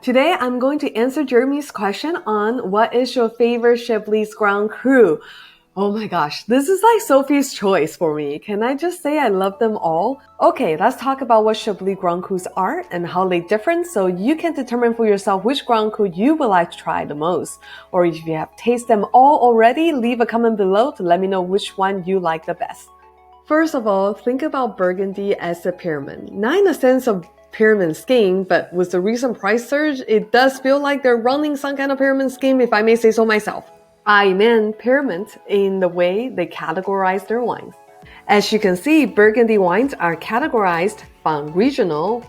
Today, I'm going to answer Jeremy's question on what is your favorite Chablis Grand Cru? Oh my gosh, this is like Sophie's choice for me. Can I just say I love them all? Okay, let's talk about what Chablis Grand Crus are and how they differ so you can determine for yourself which Grand Cru you would like to try the most. Or if you have tasted them all already, leave a comment below to let me know which one you like the best. First of all, think about Burgundy as a pyramid. Not in the sense of pyramid scheme, but with the recent price surge, it does feel like they're running some kind of pyramid scheme, if I may say so myself. I meant pyramids in the way they categorize their wines. As you can see, Burgundy wines are categorized from regional,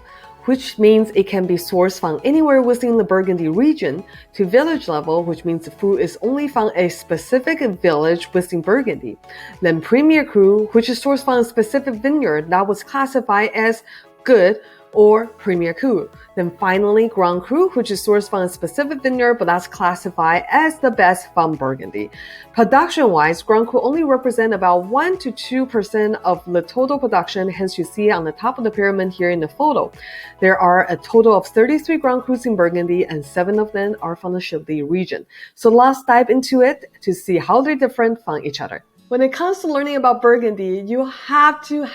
which means it can be sourced from anywhere within the Burgundy region, to village level, which means the fruit is only from a specific village within Burgundy. Then Premier Cru, which is sourced from a specific vineyard that was classified as good or Premier Cru. Then finally, Grand Cru, which is sourced from a specific vineyard, but that's classified as the best from Burgundy. Production-wise, Grand Cru only represent about 1 to 2% of the total production, hence you see it on the top of the pyramid here in the photo. There are a total of 33 Grand Crus in Burgundy, and 7 of them are from the Chablis region. So let's dive into it to see how they're different from each other. When it comes to learning about Burgundy, you have to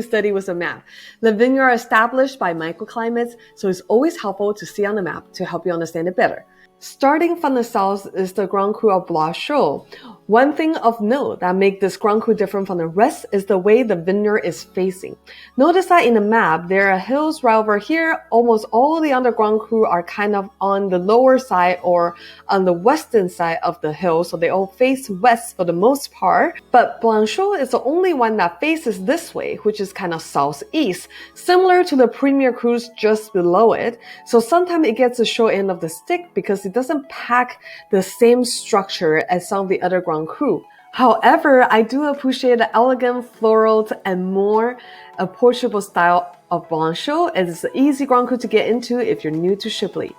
study with a map. The vineyards are established by microclimates, so it's always helpful to see on the map to help you understand it better. Starting from the south is the Grand Cru of Chablis. One thing of note that makes this Grand Cru different from the rest is the way the vineyard is facing. Notice that in the map, there are hills right over here. Almost all the other Grand Cru are kind of on the lower side or on the western side of the hill, so they all face west for the most part. But Chablis is the only one that faces this way, which is kind of southeast, similar to the Premier Crus just below it. So sometimes it gets the short end of the stick because it doesn't pack the same structure as some of the other Grand Cru. However, I do appreciate the elegant floral and more approachable style of Chablis, as it's an easy Grand Cru to get into if you're new to Chablis.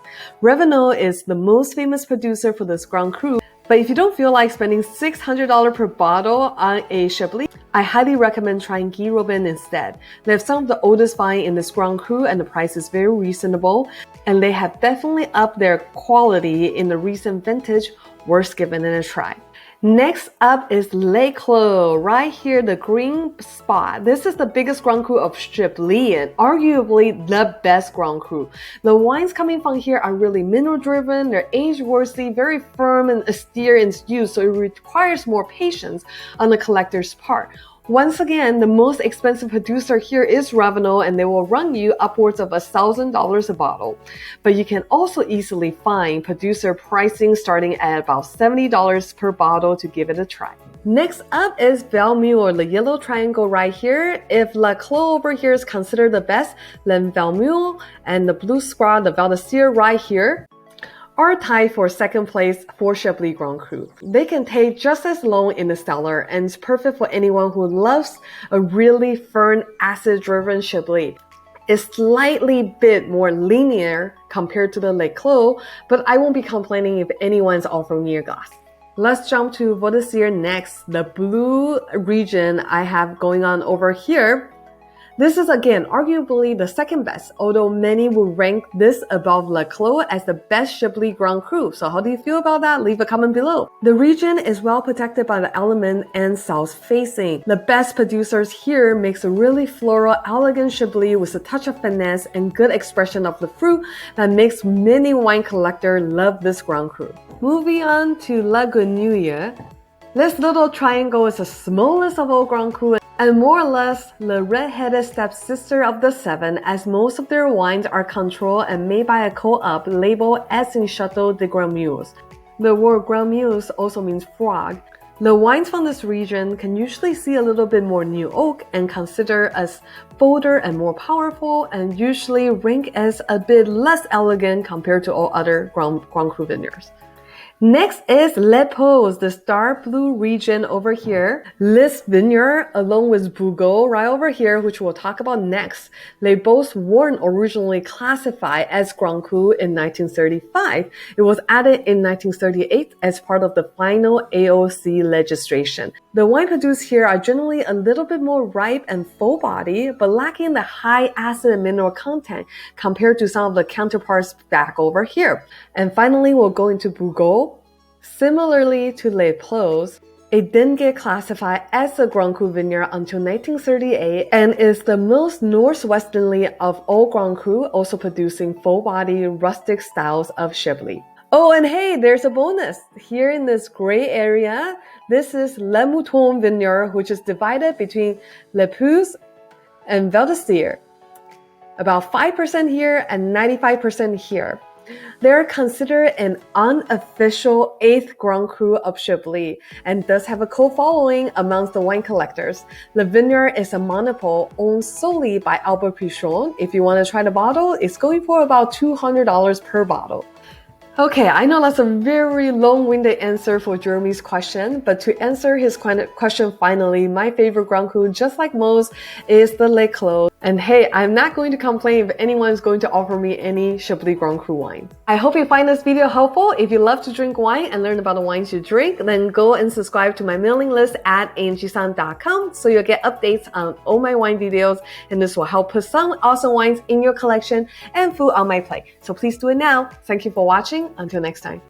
Revenot is the most famous producer for this Grand Cru, but if you don't feel like spending $600 per bottle on a Chablis, I highly recommend trying Guy Robin instead. They have some of the oldest vine in this Grand Cru and the price is very reasonable, and they have definitely upped their quality in the recent vintage, worth giving it a try. Next up is Les Clos, right here, the green spot. This is the biggest Grand Cru of Chablis and arguably the best Grand Cru. The wines coming from here are really mineral driven, they're age-worthy, very firm and austere in use, so it requires more patience on the collector's part. Once again, the most expensive producer here is Revenot, and they will run you upwards of $1,000 a bottle. But you can also easily find producer pricing starting at about $70 per bottle to give it a try. Next up is Valmue, or the yellow triangle right here. If Les Clos over here is considered the best, then Valmue and the blue square, the Val d'Isère right here, are tied for second place for Chablis Grand Cru. They can take just as long in the cellar and it's perfect for anyone who loves a really firm, acid-driven Chablis. It's slightly bit more linear compared to the Les Clos, but I won't be complaining if anyone's offering me a glass. Let's jump to Val d'Isère next, the blue region I have going on over here. This is again arguably the second best, although many will rank this above Les Clos as the best Chablis Grand Cru. So how do you feel about that? Leave a comment below. The region is well protected by the element and south facing. The best producers here makes a really floral, elegant Chablis with a touch of finesse and good expression of the fruit that makes many wine collectors love this Grand Cru. Moving on to La Grenouille. This little triangle is the smallest of all Grand Cru and more or less the red-headed stepsister of the 7, as most of their wines are controlled and made by a co-op labeled as in Chateau de Gramuse. The word Gramuse also means frog. The wines from this region can usually see a little bit more new oak and considered as bolder and more powerful, and usually rank as a bit less elegant compared to all other Grand Cru vineyards. Next is Les Paux, the Star Blue region over here. This vineyard, along with Bougeot right over here, which we'll talk about next, they both weren't originally classified as Grand Cru in 1935. It was added in 1938 as part of the final AOC legislation. The wine produced here are generally a little bit more ripe and full body, but lacking the high acid and mineral content compared to some of the counterparts back over here. And finally, we'll go into Bougeot. Similarly to Les Paux, it didn't get classified as a Grand Cru vineyard until 1938 and is the most northwesternly of all Grand Cru, also producing full-body rustic styles of Chablis. Oh, and hey, there's a bonus. Here in this gray area, this is Les Moutons vineyard, which is divided between Les Paux and Val d'Isère. About 5% here and 95% here. They're considered an unofficial 8th Grand Cru of Chablis and does have a cult following amongst the wine collectors. The vineyard is a monopole owned solely by Albert Pichon. If you want to try the bottle, it's going for about $200 per bottle. Okay, I know that's a very long-winded answer for Jeremy's question, but to answer his question finally, my favorite Grand Cru, just like most, is the Les Clos. And hey, I'm not going to complain if anyone is going to offer me any Chablis Grand Cru wine. I hope you find this video helpful. If you love to drink wine and learn about the wines you drink, then go and subscribe to my mailing list at angiesan.com so you'll get updates on all my wine videos, and this will help put some awesome wines in your collection and food on my plate. So please do it now. Thank you for watching. Until next time.